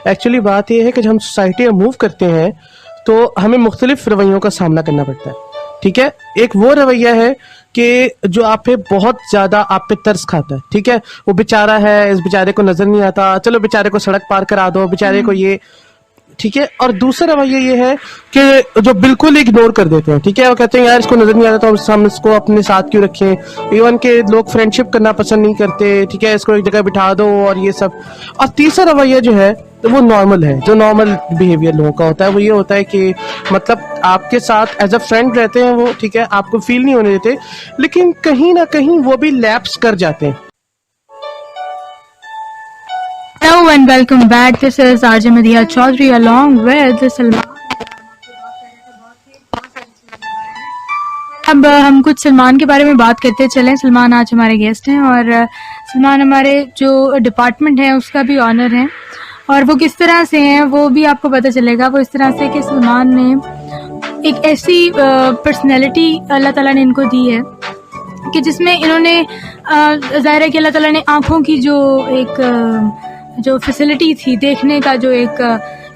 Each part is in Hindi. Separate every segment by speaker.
Speaker 1: एक्चुअली बात यह है कि जब हम सोसाइटी में मूव करते हैं तो हमें मुख्तलिफ रवैयों का सामना करना पड़ता है। ठीक है, एक वो रवैया है कि जो आप पे बहुत ज्यादा आप पे तरस खाता है। ठीक है, वो बेचारा है, इस बेचारे को नजर नहीं आता, चलो बेचारे को सड़क पार करा दो, बेचारे को ये। ठीक है, और दूसरा रवैया ये है कि जो बिल्कुल इग्नोर कर देते हैं। ठीक है, वो कहते हैं यार इसको नजर नहीं आता तो हम इसको अपने साथ क्यों रखें। इवन के लोग फ्रेंडशिप करना पसंद नहीं करते। ठीक है, इसको एक जगह बिठा दो और ये सब। और तीसरा रवैया जो है तो वो नॉर्मल है, जो नॉर्मल बिहेवियर लोगों का होता है वो ये होता है कि मतलब आपके साथ एज अ फ्रेंड रहते हैं वो। ठीक है, आपको फील नहीं होने देते, लेकिन कहीं ना कहीं वो भी लैप्स कर जाते हैं।
Speaker 2: Hello and welcome back. This is RJ Madhiya Chaudhary along with Salman. अब हम कुछ सलमान के बारे में बात करते चलें। सलमान आज हमारे गेस्ट हैं और सलमान हमारे जो डिपार्टमेंट है उसका भी ऑनर है, और वो किस तरह से हैं वो भी आपको पता चलेगा। वो इस तरह से कि सलमान ने एक ऐसी पर्सनैलिटी अल्लाह ताला ने इनको दी है कि जिसमें इन्होंने ज़ाहिर है कि अल्लाह ताला ने आँखों की जो फैसिलिटी थी, देखने का जो एक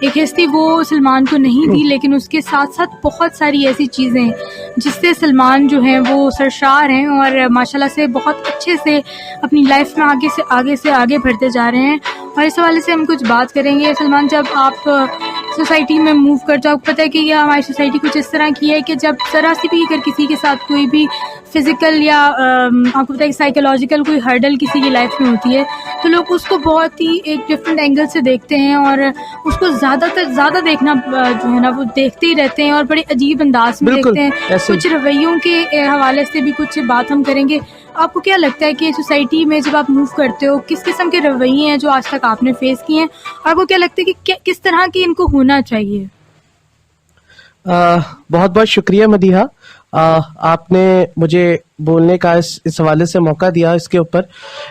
Speaker 2: हिस्स थी, वो सलमान को नहीं दी, लेकिन उसके साथ साथ बहुत सारी ऐसी चीज़ें जिससे सलमान जो हैं वो सरशार हैं और माशाल्लाह से बहुत अच्छे से अपनी लाइफ में आगे से आगे बढ़ते जा रहे हैं। और इस हवाले से हम कुछ बात करेंगे। सलमान, जब आप सोसाइटी में मूव करते हो, आपको पता है कि ये हमारी सोसाइटी कुछ इस तरह की है कि जब ज़रा सी भी अगर किसी के साथ कोई भी फिज़िकल या आपको पता है कि साइकोलॉजिकल कोई हर्डल किसी की लाइफ में होती है तो लोग उसको बहुत ही एक डिफरेंट एंगल से देखते हैं और उसको ज़्यादा देखना जो है ना वो देखते ही रहते हैं और बड़े अजीब अंदाज में देखते हैं। कुछ रवैयों के हवाले से भी कुछ बात हम करेंगे। आपको क्या लगता है कि सोसाइटी में जब आप मूव करते हो किस किस्म के रवैये हैं जो आज तक आपने फेस किए हैं, और आपको क्या लगता है कि किस तरह की इनको होना चाहिए?
Speaker 1: बहुत बहुत शुक्रिया मदीहा, आपने मुझे बोलने का इस हवाले से मौका दिया इसके ऊपर।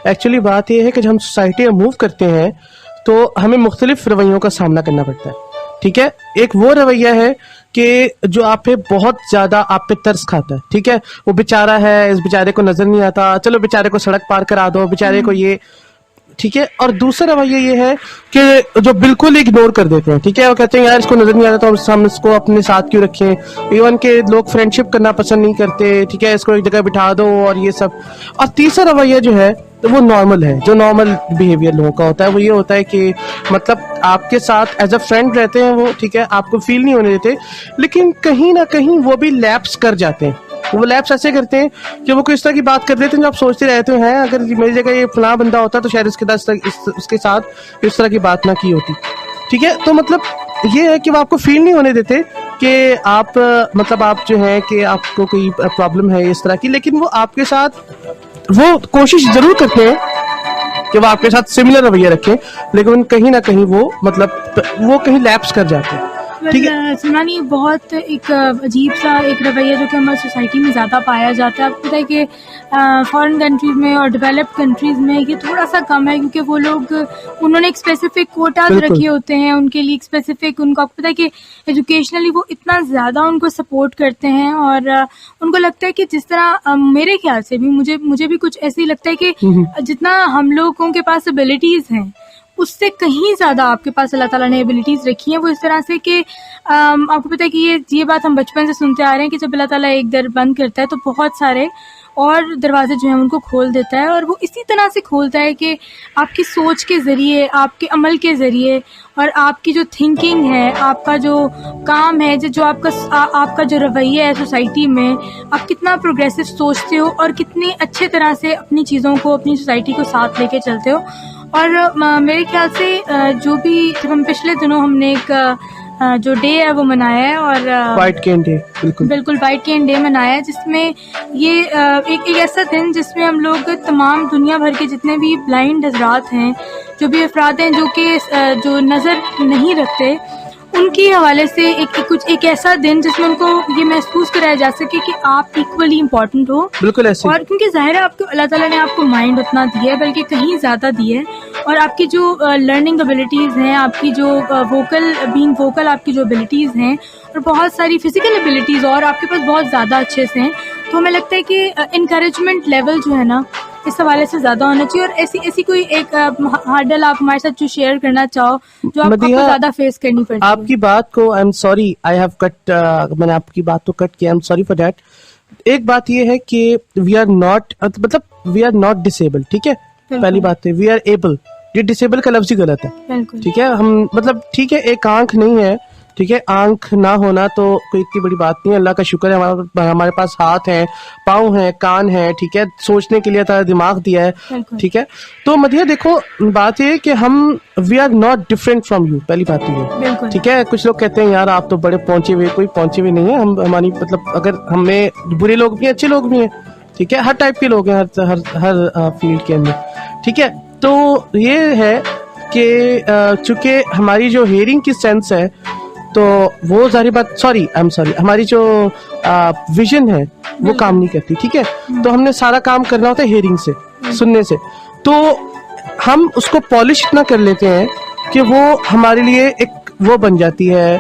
Speaker 1: एक्चुअली बात यह है कि जब हम सोसाइटी में मूव करते हैं तो हमें मुख्तलिफ रवैयों का सामना करना पड़ता है। ठीक है, एक वो रवैया है कि जो आप पे बहुत ज्यादा आप पे तरस खाता है। ठीक है, वो बेचारा है, इस बेचारे को नजर नहीं आता, चलो बेचारे को सड़क पार करा दो, बेचारे को ये। ठीक है, और दूसरा रवैया ये है कि जो बिल्कुल इग्नोर कर देते हैं। ठीक है, वो कहते हैं यार इसको नजर नहीं आता तो हम इसको अपने साथ क्यों रखें। इवन के लोग फ्रेंडशिप करना पसंद नहीं करते। ठीक है, इसको एक जगह बिठा दो और ये सब। और तीसरा रवैया जो है तो वो नॉर्मल है, जो नॉर्मल बिहेवियर लोगों का होता है वो ये होता है कि मतलब आपके साथ एज अ फ्रेंड रहते हैं वो। ठीक है, आपको फील नहीं होने देते, लेकिन कहीं ना कहीं वो भी लैप्स कर जाते हैं। वो लैप्स ऐसे करते हैं कि वो किस तरह की बात कर देते हैं जो आप सोचते रहते हैं अगर मेरी जगह ये फलां बंदा होता तो शायद उसके साथ इस तरह की बात ना की होती। ठीक है, तो मतलब ये है कि वो आपको फील नहीं होने देते कि आप मतलब आप जो है कि आपको कोई प्रॉब्लम है इस तरह की, लेकिन वो आपके साथ वो कोशिश जरूर करते हैं कि वो आपके साथ सिमिलर रवैया रखें, लेकिन कहीं ना कहीं वो मतलब वो कहीं लैप्स कर जाते हैं। ठीक है,
Speaker 2: सलमान, ये बहुत एक अजीब सा एक रवैया जो कि हमारी सोसाइटी में ज़्यादा पाया जाता है। आपको पता है कि फॉरेन कंट्रीज़ में और डेवलप्ड कंट्रीज़ में ये थोड़ा सा कम है, क्योंकि वो लोग उन्होंने एक स्पेसिफिक कोटाज रखे होते हैं उनके लिए, एक स्पेसिफिक उनको आपको पता है कि एजुकेशनली वो इतना ज़्यादा उनको सपोर्ट करते हैं और उनको लगता है कि जिस तरह मेरे ख्याल से भी मुझे भी कुछ ऐसे ही लगता है कि जितना हम लोगों के पास एबिलिटीज़ हैं उससे कहीं ज़्यादा आपके पास अल्लाह ताला ने एबिलिटीज़ रखी हैं। वो इस तरह से कि आपको पता है कि ये बात हम बचपन से सुनते आ रहे हैं कि जब अल्लाह ताला एक दर बंद करता है तो बहुत सारे और दरवाजे जो हैं उनको खोल देता है, और वो इसी तरह से खोलता है कि आपकी सोच के ज़रिए, आपके अमल के ज़रिए और आपकी जो थिंकिंग है, आपका जो काम है, जो आपका जो रवैया है सोसाइटी में, आप कितना प्रोग्रेसिव सोचते हो और कितनी अच्छे तरह से अपनी चीज़ों को, अपनी सोसाइटी को साथ लेके चलते हो। और मेरे ख्याल से जो भी जब हम पिछले दिनों हमने एक जो डे है वो मनाया है, और
Speaker 1: वाइट केन डे,
Speaker 2: बिल्कुल वाइट केन डे मनाया है, जिसमें ये एक ऐसा दिन जिसमें हम लोग तमाम दुनिया भर के जितने भी ब्लाइंड हजरात हैं, जो भी अफराद हैं जो कि जो नज़र नहीं रखते, उनके हवाले से एक ऐसा दिन जिसमें उनको ये महसूस कराया जा सके कि आप इक्वली इम्पोर्टेंट हो।
Speaker 1: बिल्कुल ऐसे।
Speaker 2: और क्योंकि ज़ाहिर है आपको अल्लाह ताला ने आपको माइंड उतना दिया है, बल्कि कहीं ज़्यादा दिया है, और आपकी जो लर्निंग एबिलिटीज़ हैं, आपकी जो वोकल आपकी जो एबिलिटीज़ हैं, और बहुत सारी फिजिकल एबिलिटीज़ और आपके पास बहुत ज़्यादा अच्छे से हैं। तो हमें लगता है कि इनकरेजमेंट लेवल जो है ना इस हवाले से ज्यादा होना चाहिए? और ऐसी ऐसी कोई एक हर्डल आप हमारे साथ जो शेयर करना चाहो जो आपको
Speaker 1: मदीहा,
Speaker 2: ज्यादा फेस करनी पड़ती है?
Speaker 1: आपकी बात को I am sorry, I have cut, मैंने आपकी बात को कट किया, I am sorry for that. एक बात ये है कि वी आर नॉट, मतलब वी आर नॉट डिसेबल, ठीक है। पहली बात है वी आर एबल, ये डिसेबल का लफ्ज ही गलत है,
Speaker 2: बिल्कुल
Speaker 1: ठीक है। हम मतलब ठीक है, एक आंख नहीं है, ठीक है, आंख ना होना तो कोई इतनी बड़ी बात नहीं है, अल्लाह का शुक्र है हमारे पास हाथ हैं, पाँव हैं, कान हैं, ठीक है, सोचने के लिए था दिमाग दिया है,
Speaker 2: बिल्कुल।
Speaker 1: ठीक है। तो मदिया देखो, बात ये है कि हम we are not different from you, पहली बात तो ये,
Speaker 2: बिल्कुल
Speaker 1: ठीक है। कुछ लोग कहते हैं यार आप तो बड़े पहुंचे हुए, कोई पहुंचे हुए नहीं है। हम हमारी मतलब अगर हमें बुरे लोग भी हैं, अच्छे लोग भी हैं, ठीक है, हर टाइप के लोग हैं हर हर हर फील्ड के अंदर, ठीक है। तो ये है कि चूंकि हमारी जो हेयरिंग की सेंस है तो वो सारी बात, सॉरी आई एम सॉरी, हमारी जो विजन है वो काम नहीं करती, ठीक है। तो हमने सारा काम करना होता है हेयरिंग से, सुनने से। तो हम उसको पॉलिश इतना कर लेते हैं कि वो हमारे लिए एक वो बन जाती है,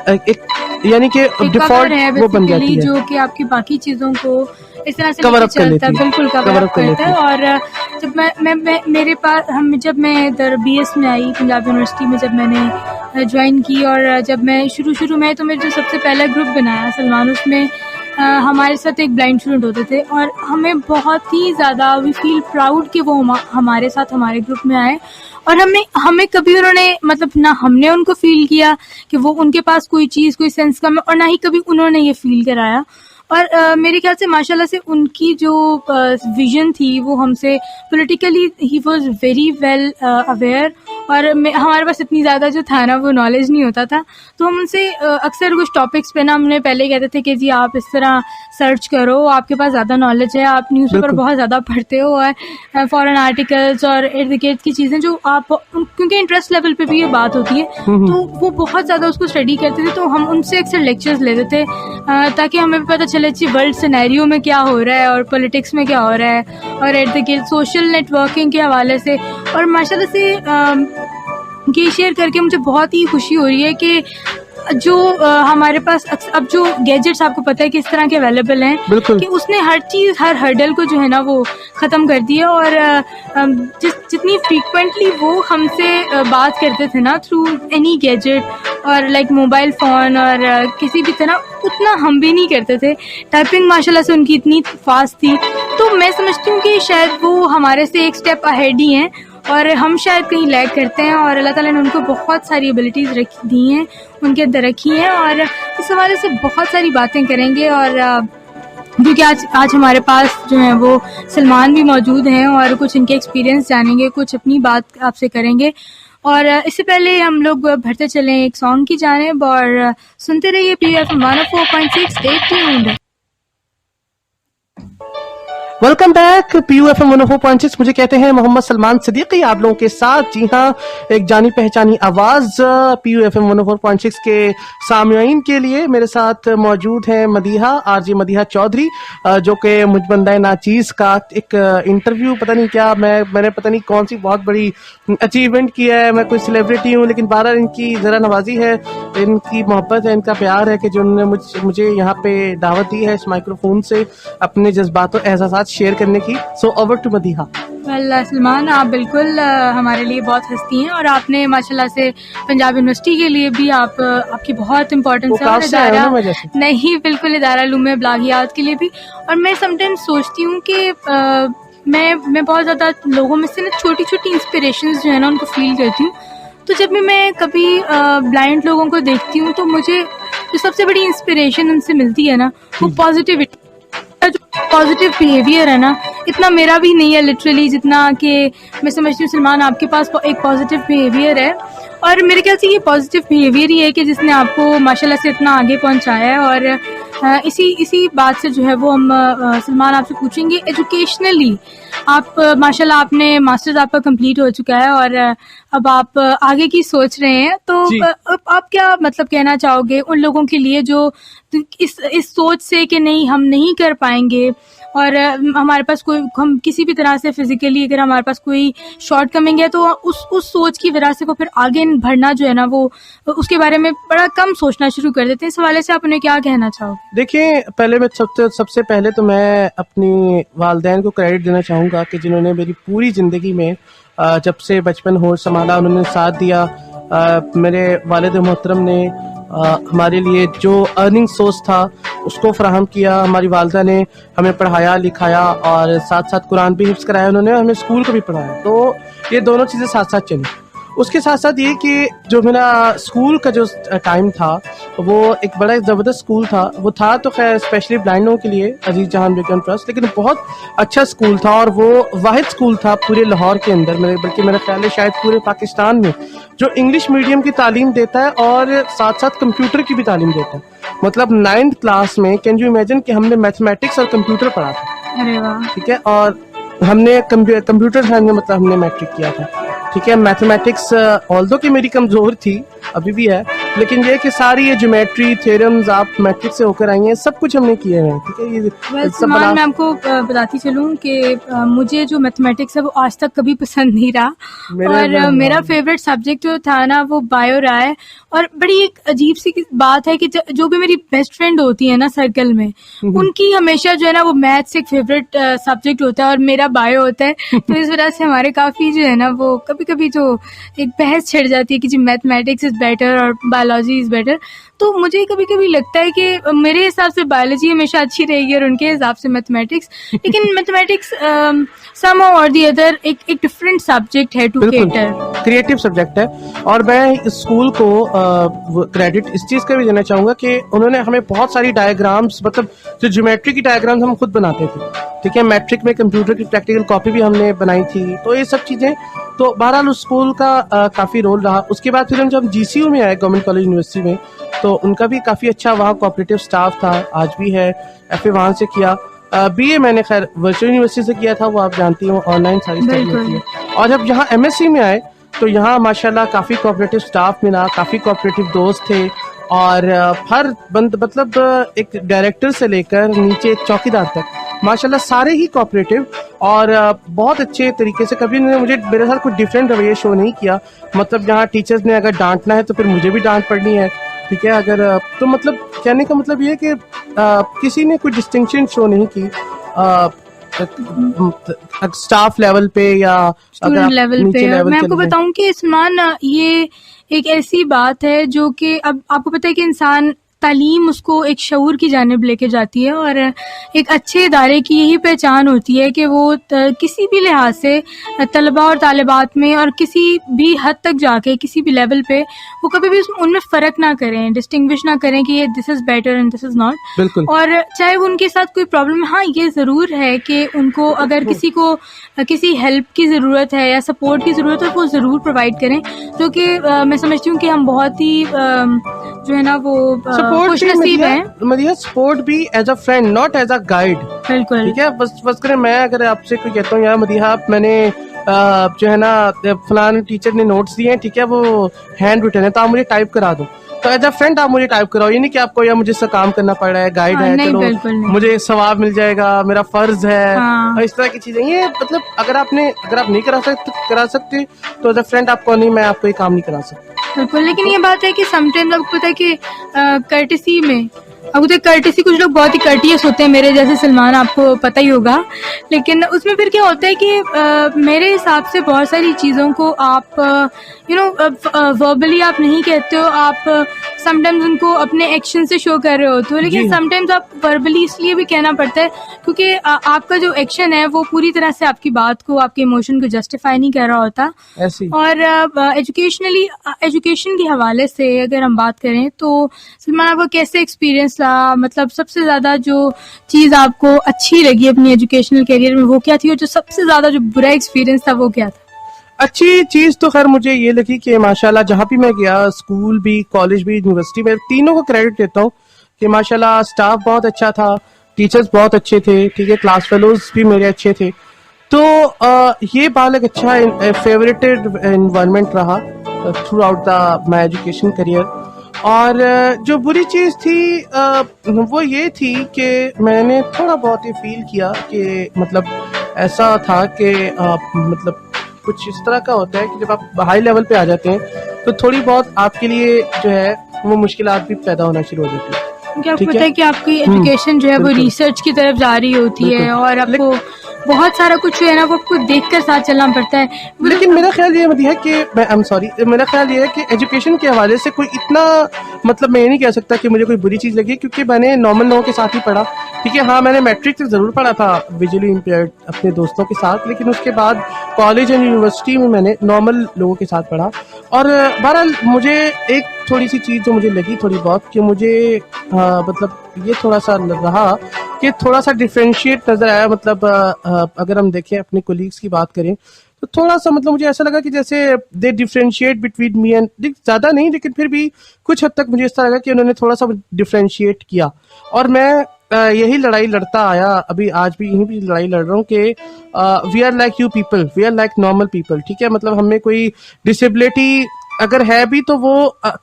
Speaker 1: एक यानी कि डिफॉल्ट वो बन जाती है,
Speaker 2: जो कि आपकी बाकी चीजों को इस तरह से
Speaker 1: कवर अप कर लेती
Speaker 2: चलता है,
Speaker 1: है,
Speaker 2: बिल्कुल कवर अप करता है। और जब मैं मेरे पास जब मैं इधर BS में आई पंजाब यूनिवर्सिटी में, जब मैंने ज्वाइन की और जब मैं शुरू में तो मैंने जो सबसे पहला ग्रुप बनाया सलमान, उसमें हमारे साथ एक ब्लाइंड स्टूडेंट होते थे और हमें बहुत ही ज़्यादा वी फील प्राउड कि वो हमारे साथ हमारे ग्रुप में आए। और हमें कभी उन्होंने मतलब ना हमने उनको फील किया कि वो उनके पास कोई चीज़ कोई सेंस कम है, और ना ही कभी उन्होंने ये फील कराया। और मेरे ख्याल से माशाल्लाह से उनकी जो विजन थी वो हमसे politically he was very well aware, और हमारे पास इतनी ज़्यादा जो था ना वो नॉलेज नहीं होता था। तो हम उनसे अक्सर कुछ टॉपिक्स पे ना हमने पहले कहते थे कि जी आप इस तरह सर्च करो, आपके पास ज़्यादा नॉलेज है, आप न्यूज़पेपर बहुत ज़्यादा पढ़ते हो, और फॉरेन आर्टिकल्स और इर्द गिर्द की चीज़ें जो आप, क्योंकि इंटरेस्ट लेवल पे भी ये बात होती है, तो वो बहुत ज़्यादा उसको स्टडी करते थे। तो हम उनसे अक्सर लेक्चर्स लेते थे ताकि हमें भी पता चले अच्छी वर्ल्ड सिनेरियो में क्या हो रहा है और पॉलिटिक्स में क्या हो रहा है, और इर्द गिर्द सोशल नेटवर्किंग के हवाले से। और माशाल्लाह से ये शेयर करके मुझे बहुत ही खुशी हो रही है कि जो हमारे पास अब जो गैजेट्स आपको पता है किस तरह के अवेलेबल हैं, कि उसने हर चीज़, हर हर्डल को जो है ना वो ख़त्म कर दिया। और जितनी फ्रीक्वेंटली वो हमसे बात करते थे ना थ्रू एनी गैजेट और लाइक मोबाइल फ़ोन और किसी भी तरह, उतना हम भी नहीं करते थे। टाइपिंग माशाल्लाह से उनकी इतनी फास्ट थी। तो मैं समझती हूँ कि शायद वो हमारे से एक स्टेप अहेड ही हैं और हम शायद कहीं लैग करते हैं, और अल्लाह ताला ने उनको बहुत सारी एबिलिटीज़ दी हैं, उनके अंदर रखी हैं। और इस हवाले से बहुत सारी बातें करेंगे। और क्योंकि आज हमारे पास जो है वो सलमान भी मौजूद हैं और कुछ इनके एक्सपीरियंस जानेंगे, कुछ अपनी बात आपसे करेंगे। और इससे पहले हम लोग बढ़ते चलें एक सॉन्ग की जानिब और सुनते रहिए PUFM 104.6। Stay tuned.
Speaker 1: Welcome back PUFM 104.6। मुझे कहते हैं मोहम्मद सलमान सिद्दीकी, आप लोगों के साथ। जी हाँ, एक जानी पहचानी आवाज PUFM 104.6 के सामयीन के लिए मेरे साथ मौजूद है मदीहा, RJ मदीहा चौधरी, जो कि मुजबंदा नाचीज का एक इंटरव्यू, पता नहीं क्या, मैंने पता नहीं कौन सी बहुत बड़ी अचीवमेंट किया है, मैं कोई सेलिब्रिटी हूँ, लेकिन 12 इनकी जरा नवाजी है, इनकी मोहब्बत है, इनका प्यार है कि जो उन्होंने मुझे यहाँ पे दावत दी है इस माइक्रोफोन से अपने जज्बात और एहसास शेयर करने की। So over to Madiha.
Speaker 2: Salman, आप बिल्कुल हमारे लिए बहुत हस्ती हैं, और आपने माशाल्लाह से पंजाब यूनिवर्सिटी के लिए भी आपकी बहुत इम्पोर्टेंस है, और इदारा नहीं, बिल्कुल इदारा उलूम बलागियात के लिए भी। और मैं समटाइम्स सोचती हूँ कि मैं बहुत ज़्यादा लोगों में से ना छोटी छोटी इंस्पिरेशंस जो है ना उनको फील करती हूँ। तो जब भी मैं कभी ब्लाइंड लोगों को देखती हूँ तो मुझे जो सबसे बड़ी इंस्पिरेशन उनसे मिलती है ना वो पॉजिटिविटी, जो पॉजिटिव बिहेवियर है ना, इतना मेरा भी नहीं है लिटरली जितना कि मैं समझती हूँ सलमान आपके पास एक पॉजिटिव बिहेवियर है। और मेरे ख्याल से ये पॉजिटिव बिहेवियर ही है कि जिसने आपको माशाल्लाह से इतना आगे पहुँचाया है। और इसी बात से जो है वो हम सलमान आपसे पूछेंगे, एजुकेशनली आप माशाल्लाह आपने मास्टर्स आपका कंप्लीट हो चुका है और अब आप आगे की सोच रहे हैं, तो
Speaker 1: जी।
Speaker 2: आप क्या मतलब कहना चाहोगे उन लोगों के लिए जो इस सोच से कि नहीं हम नहीं कर पाएंगे, और हमारे पास कोई, हम किसी भी तरह से फिजिकली अगर हमारे पास कोई शॉर्ट कमिंग है, तो उस सोच की वजह से वो फिर आगे बढ़ना जो है ना, वो उसके बारे में बड़ा कम सोचना शुरू कर देते हैं। इस हवाले से आप उन्हें क्या कहना चाहोगे?
Speaker 1: देखिए, पहले मैं सबसे पहले तो मैं अपनी वालदैन को क्रेडिट देना चाहूँगा कि जिन्होंने मेरी पूरी ज़िंदगी में जब से बचपन होश संभाला उन्होंने साथ दिया। मेरे वालिद मोहतरम ने हमारे लिए जो अर्निंग सोर्स था उसको फराहम किया। हमारी वालदा ने हमें पढ़ाया लिखाया और साथ साथ कुरान भी हिफ्ज़ कराया, उन्होंने हमें स्कूल को भी पढ़ाया। तो ये दोनों चीज़ें साथ साथ चली। उसके साथ साथ ये कि जो मेरा स्कूल का जो टाइम था वो एक बड़ा ज़बरदस्त स्कूल था। वो था तो खैर स्पेशली ब्लाइंड लोगों के लिए अजीज़ जहान बेगम ट्रस्ट, लेकिन बहुत अच्छा स्कूल था और वो वाहिद स्कूल था पूरे लाहौर के अंदर, बल्कि मेरा ख्याल है शायद पूरे पाकिस्तान में, जो इंग्लिश मीडियम की तालीम देता है और साथ साथ कंप्यूटर की भी तालीम देता है। मतलब 9th क्लास में कैन यू इमेजिन कि हमने मैथमेटिक्स और कंप्यूटर पढ़ा था।
Speaker 2: अरे वाह।
Speaker 1: ठीक है, और हमने कंप्यूटर साइंस में मतलब हमने मैट्रिक किया था। ठीक है, मैथमेटिक्स ऑल्दो कि मेरी कमज़ोर थी, अभी भी है, लेकिन ये कि सारी ये ज्योमेट्री थ्योरम्स आप मैट्रिक से होकर आई हैं, सब कुछ हमने किए हैं। ठीक है, ये सब
Speaker 2: मैं आपको बताती चलूँ कि मुझे जो मैथमेटिक्स है वो आज तक कभी पसंद नहीं रहा, और मेरा फेवरेट सब्जेक्ट जो था ना वो बायो रहा है। और बड़ी एक अजीब सी बात है कि जो भी मेरी बेस्ट फ्रेंड होती है ना सर्कल में, उनकी हमेशा जो है ना वो मैथ्स एक फेवरेट सब्जेक्ट होता है और मेरा बायो होता है। तो इस वजह से हमारे काफ़ी जो है ना वो कभी कभी जो एक बहस छिड़ जाती है कि जी मैथमेटिक्स इज बेटर और बायोलॉजी इज बेटर। तो मुझे कभी कभी लगता है कि मेरे हिसाब से बायोलॉजी हमेशा अच्छी रहेगी और उनके हिसाब से मैथमेटिक्स, लेकिन मैथमेटिक्स समहाउ और दी अदर एक डिफरेंट सब्जेक्ट है टू केटर,
Speaker 1: क्रिएटिव सब्जेक्ट है। और मैं इस स्कूल को क्रेडिट इस चीज़ का भी देना चाहूँगा कि उन्होंने हमें बहुत सारी डायग्राम्स, मतलब जो ज्योमेट्री की डायग्राम्स हम खुद बनाते थे। ठीक है, मैट्रिक में कंप्यूटर की प्रैक्टिकल कॉपी भी हमने बनाई थी। तो ये सब चीज़ें, तो बहरहाल उस स्कूल का काफ़ी रोल रहा। उसके बाद फिर हम जब GCU में आए, गवर्नमेंट कॉलेज यूनिवर्सिटी में, तो उनका भी काफ़ी अच्छा वहाँ कोऑपरेटिव स्टाफ था, आज भी है। FA वहाँ से किया। BA मैंने खैर वर्चुअल यूनिवर्सिटी से किया था, वो आप जानती हो ऑनलाइन सारी स्टडी होती है। और जब यहाँ MSc में आए तो यहाँ माशाल्लाह काफ़ी कोऑपरेटिव स्टाफ मिला, काफ़ी कोऑपरेटिव दोस्त थे, और हर बंद मतलब एक डायरेक्टर से लेकर नीचे एक चौकीदार तक माशाल्लाह सारे ही कोऑपरेटिव और बहुत अच्छे तरीके से। कभी उन्होंने मेरे साथ कुछ डिफरेंट रवैया शो नहीं किया। मतलब यहाँ टीचर्स ने अगर डांटना है तो फिर मुझे भी डांट पड़नी है। ठीक है, अगर तो मतलब कहने का मतलब ये है कि किसी ने कोई डिस्टिंक्शन शो नहीं की स्टाफ लेवल पे या
Speaker 2: स्टूडेंट लेवल पे। मैं आपको बताऊं कि सलमान, ये एक ऐसी बात है जो कि अब आपको पता है कि इंसान तालीम उसको एक शऊर की जानिब लेके जाती है, और एक अच्छे इदारे की यही पहचान होती है कि वो किसी भी लिहाज से तलबा और तालिबात में और किसी भी हद तक जाके किसी भी लेवल पे वो कभी भी उनमें फ़र्क ना करें, डिस्टिंग्विश ना करें कि ये this is better and this is not.
Speaker 1: बिल्कुल। और
Speaker 2: चाहे उनके साथ कोई प्रॉब्लम, हाँ ये ज़रूर है कि उनको अगर किसी को किसी हेल्प की ज़रूरत है या सपोर्ट की ज़रूरत है वो ज़रूर प्रोवाइड करें, जो कि मैं समझती हूँ कि हम बहुत ही जो है ना वो
Speaker 1: मदिहा सपोर्ट भी as a friend, not as a guide.
Speaker 2: बिल्कुल।
Speaker 1: ठीक है, बस करें, मैं अगर आपसे कोई कहता हूँ यार मदिहा मैंने जो है ना फलाने टीचर ने नोट्स दिए हैं, ठीक है, वो हैंड रिटन है, तो आप मुझे टाइप करा दो, तो एज अ फ्रेंड आप मुझे टाइप कराओ। ये नहीं कि आपको या मुझे इससे काम करना पड़ रहा है, गाइड है, चलो मुझे सवाब मिल जाएगा, मेरा फर्ज है, और इस तरह की चीजें। ये मतलब अगर आप नहीं करा सकते तो एज अ फ्रेंड आपको नहीं, मैं आपको ये काम नहीं करा सकता।
Speaker 2: बिल्कुल, लेकिन ये बात है कि समटाइम्स आपको पता है कि कर्टेसी में, अब तो कर्टेसी कुछ लोग बहुत ही कर्टियस होते हैं मेरे जैसे, सलमान आपको पता ही होगा, लेकिन उसमें फिर क्या होता है कि मेरे हिसाब से बहुत सारी चीज़ों को आप वर्बली आप नहीं कहते हो, आप समटाइम्स उनको अपने एक्शन से शो कर रहे होते हो, लेकिन समटाइम्स आप वर्बली इसलिए भी कहना पड़ता है क्योंकि आपका जो एक्शन है वो पूरी तरह से आपकी बात को, आपके इमोशन को जस्टिफाई नहीं कर रहा होता। और एजुकेशन के हवाले से अगर हम बात करें तो सलमान, आपका कैसे एक्सपीरियंस रहा? मतलब सबसे ज़्यादा जो चीज़ आपको अच्छी लगी अपनी एजुकेशनल करियर में वो क्या थी, और जो सबसे ज़्यादा जो बुरा एक्सपीरियंस था वो क्या था?
Speaker 1: अच्छी चीज़ तो खैर मुझे ये लगी कि माशाल्लाह जहाँ भी मैं गया, स्कूल भी, कॉलेज भी, यूनिवर्सिटी में, तीनों को क्रेडिट देता हूँ कि माशाल्लाह स्टाफ बहुत अच्छा था, टीचर्स बहुत अच्छे थे, ठीक है, क्लास फेलोज भी मेरे अच्छे थे, तो ये बाल एक अच्छा फेवरेटेड इन्वायरमेंट रहा through out the my education career. और जो बुरी चीज़ थी वो ये थी कि मैंने थोड़ा बहुत ये फील किया कि मतलब ऐसा था कि मतलब कुछ इस तरह का होता है कि जब आप हाई लेवल पे आ जाते हैं तो थोड़ी बहुत आपके लिए जो है वो मुश्किलात भी पैदा होना शुरू हो जाती है।
Speaker 2: क्योंकि आपको
Speaker 1: ठीक
Speaker 2: पता
Speaker 1: है।
Speaker 2: है कि आपकी एजुकेशन जो है वो
Speaker 1: बिल्कुल।
Speaker 2: रिसर्च की तरफ जा रही होती है
Speaker 1: बिल्कुल।
Speaker 2: और आपको बहुत सारा कुछ जो है ना वो आपको देखकर साथ चलना पड़ता है।
Speaker 1: लेकिन मेरा ख्याल ये है कि मैं आई एम सॉरी, मेरा ख्याल ये है कि एजुकेशन के हवाले से कोई इतना मतलब मैं ये नहीं कह सकता कि मुझे कोई बुरी चीज़ लगी, क्योंकि मैंने नॉर्मल लोगों के साथ ही पढ़ा। ठीक है, हाँ मैंने मैट्रिक तक ज़रूर पढ़ा था विजुअली इम्पेयर्ड अपने दोस्तों के साथ, लेकिन उसके बाद कॉलेज एंड यूनिवर्सिटी में मैंने नॉर्मल लोगों के साथ पढ़ा। और बहरहाल मुझे एक थोड़ी सी चीज़ जो मुझे लगी थोड़ी बहुत कि मुझे मतलब ये थोड़ा सा रहा कि थोड़ा सा डिफ्रेंशिएट नज़र आया। मतलब अगर हम देखें अपने कोलीग्स की बात करें तो थोड़ा सा मतलब मुझे ऐसा लगा कि जैसे दे डिफ्रेंशिएट बिटवीन मी एंड, ज़्यादा नहीं लेकिन फिर भी कुछ हद तक मुझे इस तरह लगा कि उन्होंने थोड़ा सा डिफ्रेंशिएट किया। और मैं यही लड़ाई लड़ता आया, अभी आज भी यही भी लड़ाई लड़ रहा हूँ कि we are like you people, we are like normal people. ठीक है, मतलब हमें कोई डिसेबिलिटी अगर है भी तो वो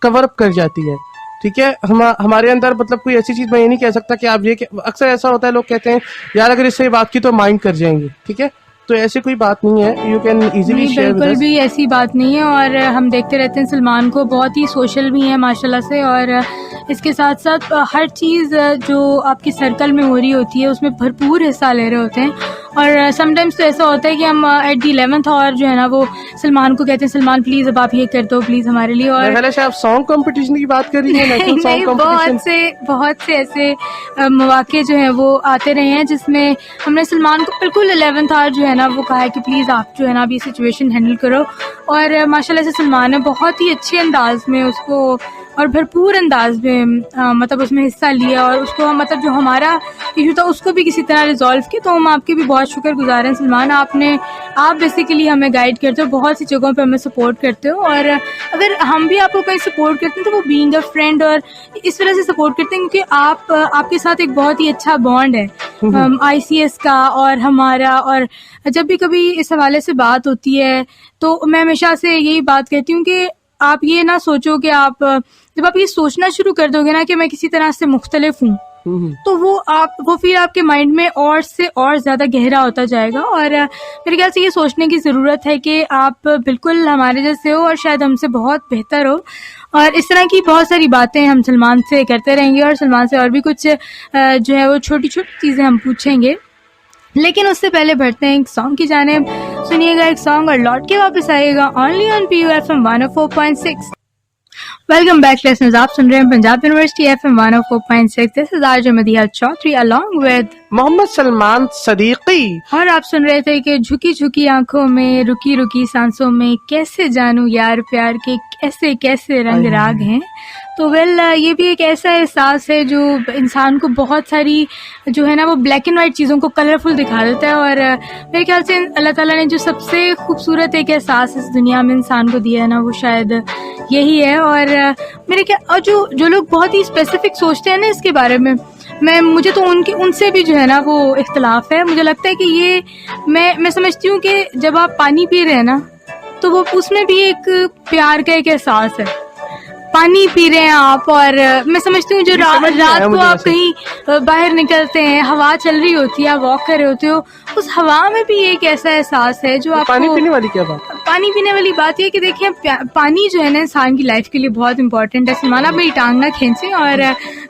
Speaker 1: कवर अप कर जाती है। ठीक है, हमारे अंदर मतलब कोई ऐसी चीज मैं ये नहीं कह सकता कि आप ये अक्सर ऐसा होता है लोग कहते हैं यार अगर इससे बात की तो माइंड कर जाएंगे। ठीक है, तो ऐसी कोई बात नहीं है, यू कैन इजीली
Speaker 2: नहीं,
Speaker 1: शेयर विद
Speaker 2: बिल्कुल
Speaker 1: अस।
Speaker 2: भी ऐसी बात नहीं है। और हम देखते रहते हैं सलमान को, बहुत ही सोशल भी है माशाल्लाह से, और इसके साथ साथ हर चीज़ जो आपके सर्कल में हो रही होती है उसमें भरपूर हिस्सा ले रहे होते हैं। और समटाइम्स तो ऐसा होता है कि हम एट दी 11th और जो है ना वो सलमान को कहते हैं सलमान प्लीज़ अब आप ये कर दो प्लीज़ हमारे लिए। और
Speaker 1: पहले से आप सॉन्ग कंपटीशन की बात कर रही हैं, नेशनल
Speaker 2: नहीं,
Speaker 1: सॉन्ग कंपटीशन।
Speaker 2: बहुत से ऐसे मौके जो हैं वो आते रहे हैं जिसमें हमने सलमान को बिल्कुल 11th आवर जो है ना वो कहा है कि प्लीज़ आप जो है ना अभी सिचुएशन हैंडल करो। और माशाल्लाह से सलमान ने बहुत ही अच्छे अंदाज में उसको और भरपूर अंदाज में मतलब उसमें हिस्सा लिया, और उसको मतलब जो हमारा इशू था उसको भी किसी तरह रिजॉल्व किया। तो हम आपके भी बहुत शुक्रगुजार हैं सलमान, आप बेसिकली हमें गाइड करते हो, बहुत सी जगहों पे हमें सपोर्ट करते हो। और अगर हम भी आपको कहीं सपोर्ट करते हैं तो वो बीइंग अ फ्रेंड और इस वजह से सपोर्ट करते हैं क्योंकि आपके साथ एक बहुत ही अच्छा बॉन्ड है ICS का और हमारा। और जब भी कभी इस हवाले से बात होती है तो मैं हमेशा से यही बात कहती हूँ कि आप ये ना सोचो कि जब आप ये सोचना शुरू कर दोगे ना कि मैं किसी तरह से मुख्तलिफ हूँ तो वो फिर आपके माइंड में और से और ज़्यादा गहरा होता जाएगा। और मेरे ख्याल से ये सोचने की ज़रूरत है कि आप बिल्कुल हमारे जैसे हो और शायद हमसे बहुत बेहतर हो। और इस तरह की बहुत सारी बातें हम सलमान से करते रहेंगे और सलमान से और भी कुछ जो है वो छोटी छोटी चीज़ें हम पूछेंगे। लेकिन उससे पहले बढ़ते हैं एक सॉन्ग की जानिब। सुनिएगा एक सॉन्ग और लौट के वापस आइएगा only on PUFM 104.6। Welcome back listeners, आप सुन रहे हैं Punjab university FM 104.6। This is RJ Madiha Chaudhary along with
Speaker 1: Mohammad Salman Siddiqui.
Speaker 2: और आप सुन रहे थे कि झुकी झुकी आंखों में रुकी रुकी सांसों में कैसे जानूं यार प्यार के कैसे कैसे रंग राग हैं। तो ये भी एक ऐसा एहसास है जो इंसान को बहुत सारी जो है ना वो ब्लैक एंड वाइट चीज़ों को कलरफुल दिखा देता है। और मेरे ख्याल से अल्लाह ताला ने जो सबसे खूबसूरत एक एहसास इस दुनिया में इंसान को दिया है ना वो शायद यही है। और मेरे क्या और जो लोग बहुत ही स्पेसिफिक सोचते हैं ना इसके बारे में, मुझे तो उनसे भी जो है ना वो इख्तलाफ है। मुझे लगता है कि ये मैं समझती हूँ कि जब आप पानी पी रहे हैं ना तो वो उसमें भी एक प्यार का एक एहसास है। पानी पी रहे हैं आप और मैं समझती हूँ जो रात को आप कहीं बाहर निकलते हैं, हवा चल रही होती है, आप वॉक कर रहे होते हो, उस हवा में भी एक ऐसा एहसास है जो आपको।
Speaker 1: पानी पीने वाली क्या बात?
Speaker 2: पानी पीने वाली बात ये कि देखिए पानी जो है ना इंसान की लाइफ के लिए बहुत इंपॉर्टेंट है। सलमान आप मेरी टांग ना खींचे। और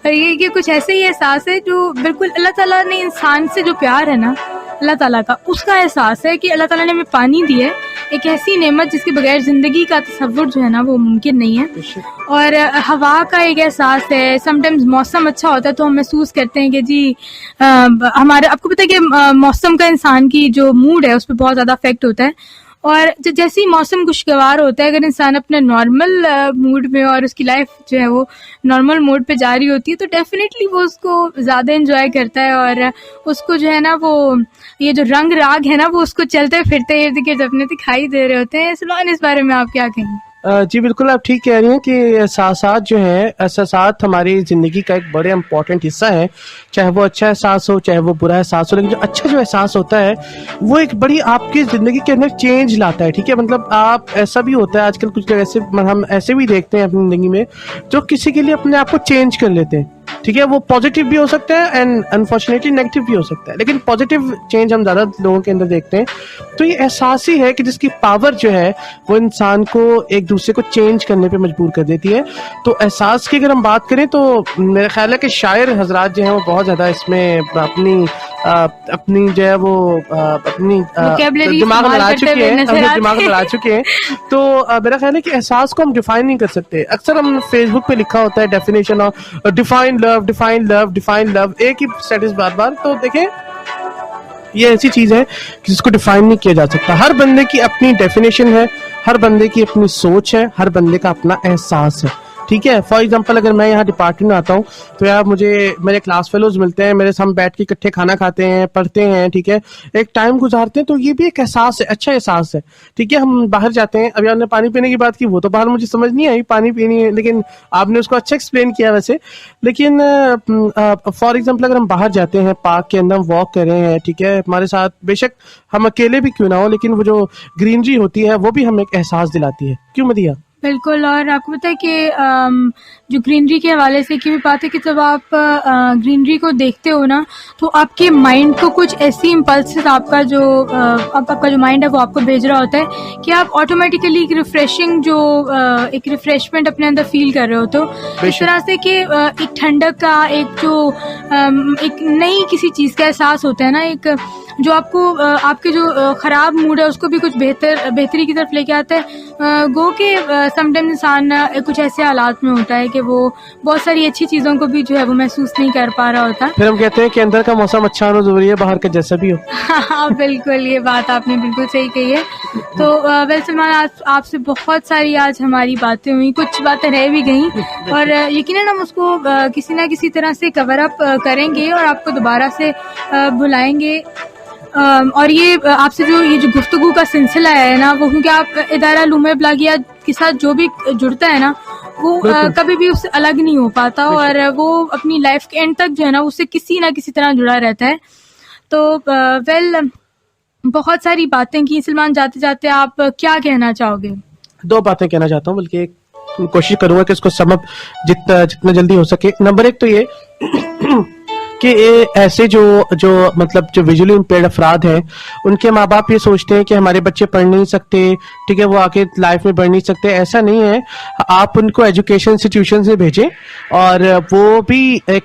Speaker 2: ये कुछ ऐसे ही एहसास है जो बिल्कुल अल्लाह ताला ने इंसान से जो प्यार है ना अल्लाह ताला का, उसका एहसास है कि अल्लाह ताला ने हमें पानी दी है, एक ऐसी नेमत जिसके बगैर जिंदगी का तसव्वुर जो है ना वो मुमकिन नहीं है। और हवा का एक एहसास है। समटाइम्स मौसम अच्छा होता है तो हम महसूस करते हैं कि जी हमारे आपको पता है कि मौसम का इंसान की जो मूड है उस पर बहुत ज़्यादा अफेक्ट होता है। और जैसे ही मौसम खुशगवार होता है, अगर इंसान अपने नॉर्मल मूड में और उसकी लाइफ जो है वो नॉर्मल मूड पे जा रही होती है तो डेफिनेटली वो उसको ज़्यादा एंजॉय करता है। और उसको जो है ना वो ये जो रंग राग है ना वो उसको चलते फिरते इर्द गिर्द अपने दिखाई दे रहे होते हैं। सलमान इस बारे में आप क्या कहेंगे?
Speaker 1: जी बिल्कुल, आप ठीक कह रही हैं कि एहसासात जो हैं, एहसासात हमारी ज़िंदगी का एक बड़े इम्पोर्टेंट हिस्सा है। चाहे वो अच्छा एहसास हो, चाहे वो बुरा एहसास हो, लेकिन जो अच्छा जो एहसास होता है, वो एक बड़ी आपकी ज़िंदगी के अंदर चेंज लाता है, ठीक है? मतलब आप ऐसा भी होता है आजकल कुछ लोग ऐसे हम ऐसे भी देखते हैं अपनी ज़िंदगी में, जो किसी के लिए अपने आप को चेंज कर लेते हैं, ठीक है? वो पॉजिटिव भी हो सकता है एंड अनफॉर्चुनेटली नेगेटिव भी हो सकता है, लेकिन पॉजिटिव चेंज हम ज़्यादा लोगों के अंदर देखते हैं। तो ये एहसास ही है कि जिसकी पावर जो है, वो इंसान को एक दूसरे को चेंज करने पे मजबूर कर देती है। तो एहसास की अगर हम बात करें तो मेरा ख्याल है कि शायर हजरात जो हैं वो बहुत ज़्यादा इसमें अपनी जो है वो अपनी
Speaker 2: Vocabulary
Speaker 1: दिमाग में
Speaker 2: इस्तेमाल
Speaker 1: लड़ा
Speaker 2: करते
Speaker 1: चुके
Speaker 2: हुए
Speaker 1: हैं,
Speaker 2: नजर
Speaker 1: अपने
Speaker 2: आते
Speaker 1: दिमाग में
Speaker 2: हैं।
Speaker 1: लड़ा चुके हैं। तो मेरा ख्याल है कि एहसास को हम डिफाइन नहीं कर सकते। अक्सर हम फेसबुक पे लिखा होता है definition of define love, define love, define love, एक ही स्टेटस बार बार। तो देखें, ये ऐसी चीज है कि जिसको डिफाइन नहीं किया जा सकता। हर बंदे की अपनी डेफिनेशन है, हर बंदे की अपनी सोच है, हर बंदे का अपना एहसास है, ठीक है? फॉर एग्जांपल अगर मैं यहाँ डिपार्टमेंट में आता हूँ तो यार मुझे मेरे क्लास फेलोज मिलते हैं, मेरे हम बैठ के इकट्ठे खाना खाते हैं, पढ़ते हैं, ठीक है? एक टाइम गुजारते हैं, तो ये भी एक एहसास है, अच्छा एहसास है, ठीक है? हम बाहर जाते हैं, अभी आपने पानी पीने की बात की, वो तो बाहर मुझे समझ नहीं आई पानी पीनी है, लेकिन आपने उसको अच्छा एक्सप्लेन किया वैसे। लेकिन फॉर एग्जाम्पल अगर हम बाहर जाते हैं, पार्क के अंदर हम वॉक कर रहे हैं, ठीक है? हमारे साथ बेशक हम अकेले भी क्यों ना हो, लेकिन वो जो ग्रीनरी होती है वो भी हमें एक एहसास दिलाती है। क्यों मदिया?
Speaker 2: बिल्कुल। और आपको पता है कि जो ग्रीनरी के हवाले से की भी बात है कि जब आप ग्रीनरी को देखते हो ना, तो आपके माइंड को कुछ ऐसी इम्पल्सेस आपका जो माइंड है वो आपको भेज रहा होता है कि आप ऑटोमेटिकली एक रिफ्रेशिंग एक रिफ्रेशमेंट अपने अंदर फील कर रहे हो। तो इस तरह से कि एक ठंडक का एक नई किसी चीज़ का एहसास होता है ना, एक जो आपको आपके जो ख़राब मूड है उसको भी कुछ बेहतरी की तरफ लेके आता है। गो के समटाइम्स इंसान कुछ ऐसे हालात में होता है कि वो बहुत सारी अच्छी चीज़ों को भी जो है वो महसूस नहीं कर पा रहा होता।
Speaker 1: फिर हम कहते हैं कि अंदर का मौसम अच्छा होना जरूरी है, बाहर का जैसा भी हो।
Speaker 2: हाँ बिल्कुल, ये बात आपने बिल्कुल सही कही है। तो वेल सलमान, आज आपसे बहुत सारी आज हमारी बातें हुई, कुछ बातें रह भी गई, और यकीनन हम उसको किसी ना किसी तरह से कवर अप करेंगे और आपको दोबारा से बुलाएंगे। और ये आपसे ये जो गुफ्तगू का सिलसिला है ना, वो क्योंकि आप इदारा लुमे ब्लागिया के साथ जो भी जुड़ता है ना, वो कभी भी उससे अलग नहीं हो पाता, और वो अपनी लाइफ के एंड तक जो है ना उससे किसी ना किसी तरह जुड़ा रहता है। तो वेल, बहुत सारी बातें की सलमान, जाते जाते आप क्या कहना चाहोगे?
Speaker 1: दो बातें कहना चाहता हूँ, बल्कि एक कोशिश करूंगा कि इसको समझ जितना जल्दी हो सके। नंबर एक तो ये कि ऐसे जो मतलब जो विजुअली इम्पेयर्ड अफराद हैं, उनके माँ बाप ये सोचते हैं कि हमारे बच्चे पढ़ नहीं सकते, ठीक है, वो आगे लाइफ में बढ़ नहीं सकते। ऐसा नहीं है। आप उनको एजुकेशन इंस्टीट्यूशन में भेजें और वो भी एक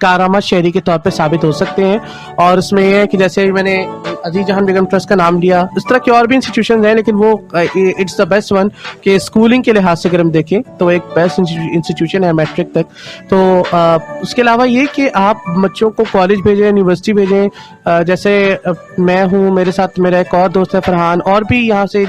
Speaker 1: कारआमद शहरी के तौर पे साबित हो सकते हैं। और उसमें यह है कि जैसे मैंने अजीज जहान बेगम ट्रस्ट का नाम लिया, इस तरह के और भी इंस्टीट्यूशन हैं, लेकिन वो इट्स द बेस्ट वन कि स्कूलिंग के लिहाज से अगर हम देखें तो एक बेस्ट इंस्टीट्यूशन है मैट्रिक तक। तो उसके अलावा ये कि आप बच्चों को कॉलेज भेजें, यूनिवर्सिटी भेजें। जैसे मैं हूँ, मेरे साथ मेरा एक और दोस्त है फरहान, और भी यहाँ से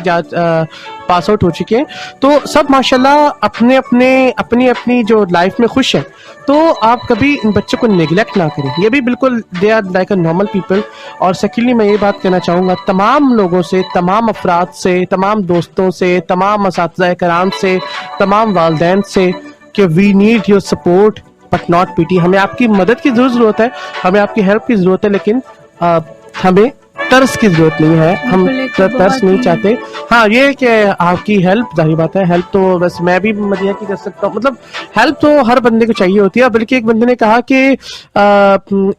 Speaker 1: पास आउट हो चुके हैं। तो सब माशाल्लाह अपनी अपनी जो लाइफ में खुश हैं। तो आप कभी इन बच्चों को नेग्लेक्ट ना करें, ये भी बिल्कुल they are like a normal people. और सेकेंडली मैं ये बात कहना चाहूँगा तमाम लोगों से, तमाम अफराद से, तमाम दोस्तों से, तमाम असातिज़ा कराम से, तमाम वालिदैन से कि we need your support but not pity. हमें आपकी मदद की जरूरत है, हमें आपकी हेल्प की जरूरत है, लेकिन हमें तर्स की जरूरत नहीं है। हम तर्स नहीं चाहते। हाँ, ये कि आपकी हेल्प, जाहिर बात है, हेल्प तो बस मैं भी मदिया की कर सकता हूँ। मतलब हेल्प तो हर बंदे को चाहिए होती है। बल्कि एक बंदे ने कहा कि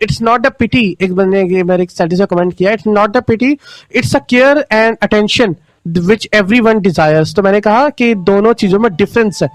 Speaker 1: इट्स नॉट अ पिटी, एक बंदे ने मेरे एक स्टैटस में कमेंट किया, it's not a pity, it's a care and attention which everyone desires. तो मैंने कहा कि दोनों चीजों में डिफरेंस है,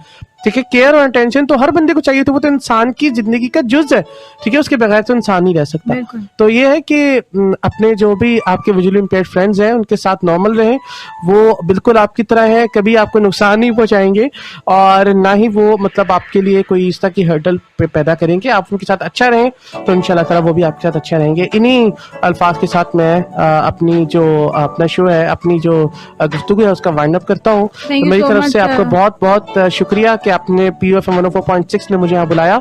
Speaker 1: ठीक है? केयर और अटेंशन तो हर बंदे को चाहिए, तो वो तो इंसान की जिंदगी का जुज है, ठीक है? उसके बगैर तो इंसान नहीं रह सकता। तो ये है कि अपने जो भी आपके विजुअली इम्पेयर्ड फ्रेंड्स हैं उनके साथ नॉर्मल रहें। वो बिल्कुल आपकी तरह है, कभी आपको नुकसान नहीं पहुंचाएंगे और ना ही वो मतलब आपके लिए कोई इस तरह की हर्डल पैदा करेंगे। आप उनके साथ अच्छा रहें तो इंशाल्लाह ताला वो भी आपके साथ अच्छा रहेंगे। इन्हीं अल्फाज के साथ मैं अपनी जो अपना शो है, अपनी जो गुफ्तगू है, उसका वाइंड अप करता हूँ। तो मेरी तरफ से आपको बहुत बहुत शुक्रिया कि आपने POFM 104.6 में मुझे यहाँ बुलाया।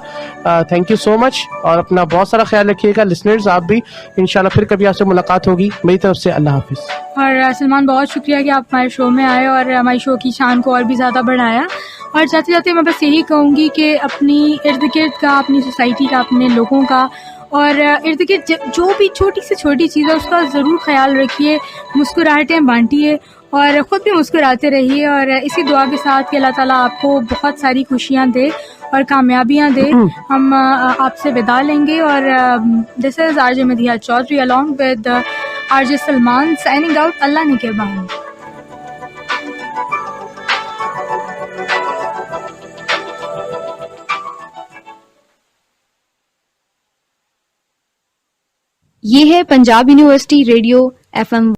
Speaker 1: थैंक यू सो मच, और अपना बहुत सारा ख्याल रखिएगा। लिसनर्स आप भी, इंशाल्लाह फिर कभी आपसे मुलाकात होगी। मेरी तरफ से अल्लाह हाफिज़।
Speaker 2: और सलमान, बहुत शुक्रिया कि आप हमारे शो में आए और हमारे शो की शान को और भी ज़्यादा बढ़ाया। और जाते जाते मैं बस यही कहूँगी कि अपनी इर्द गिर्द का, अपनी सोसाइटी का, अपने लोगों का और इर्द गिर्द जो भी छोटी से छोटी चीज़ है उसका ज़रूर ख्याल रखिए। मुस्कुराहटें बांटिए और ख़ुद भी मुस्कुराते रहिए, और इसी दुआ के साथ कि अल्लाह ताला आपको बहुत सारी खुशियाँ दे और कामयाबियाँ दे। हम आपसे विदा लेंगे, और this is RJ Madiha Chaudhry along with RJ Salman signing out. Allah निगहबान।
Speaker 3: ये है पंजाब यूनिवर्सिटी रेडियो FM